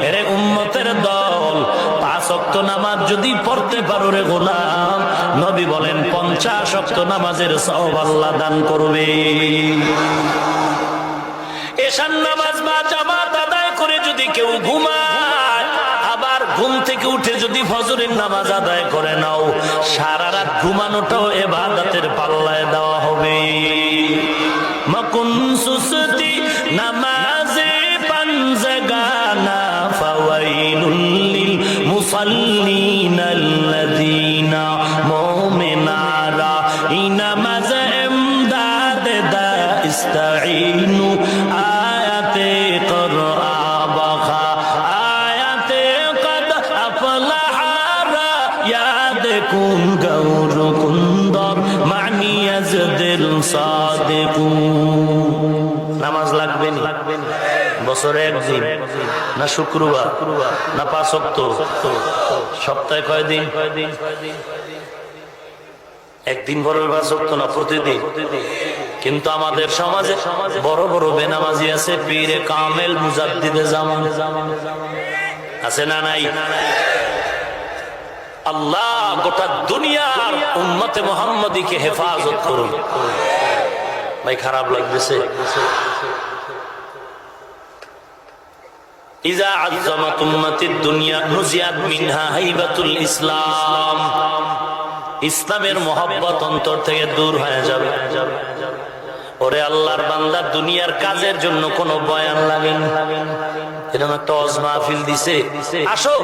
এরে উম্মতের দল, 5 ওয়াক্ত নামাজ যদি পড়তে পারো রে গোলাম, নবী বলেন 50 ওয়াক্ত নামাজের সওয়াব আল্লাহ দান করবে। এশার নামাজ বা জামাত আদায় করে যদি কেউ ঘুমায়, আবার ঘুম থেকে উঠে যদি ফজরের নামাজ আদায় করে নাও, সারা রাত ঘুমানোটাও ইবাদতের পাল্লায় দেওয়া হবে। মাকুন সুসতি নামাজে পাঞ্জাগানা ফাওয়াইলুল লিল মুসাল্লিন আল্লাযিনা মুমিনারা ইনামাজ ইমদাদ দা ইস্তাঈনু আয়াতে কুরআ বাখা আয়াতে কদ আফলাহা ইয়াদ কুন গৌর কুন্দর মানি আজদিল সাদিকু। নামাজ লাগবে না বছরে একদিন, না শুক্রবার, না 5 ওয়াক্ত, সপ্তাহে কয়দিন? একদিন বড় 5 ওয়াক্ত না প্রতিদিন। কিন্তু আমাদের সমাজে বড় বড় বেনামাজি আছে, পীরে কামেল মুজাদ্দিদে জামান আছে না নাই? আল্লাহ গোটা দুনিয়ার উম্মতে মুহাম্মাদীকে হেফাজত করুন। ভাই খারাপ লাগতেছে? ইজা আযযামাত উম্মাতিদ দুনিয়া নুজিয়াত মিনহা হাইবাতুল ইসলাম। ইসলামের মহব্বত অন্তর থেকে দূর হয়ে যাবে। ওরে আল্লাহর বান্দা, দুনিয়ার কাজের জন্য কোনো বয়ান লাগে না, এরকম একটা ওয়াজ মাহফিল দিছে, আসো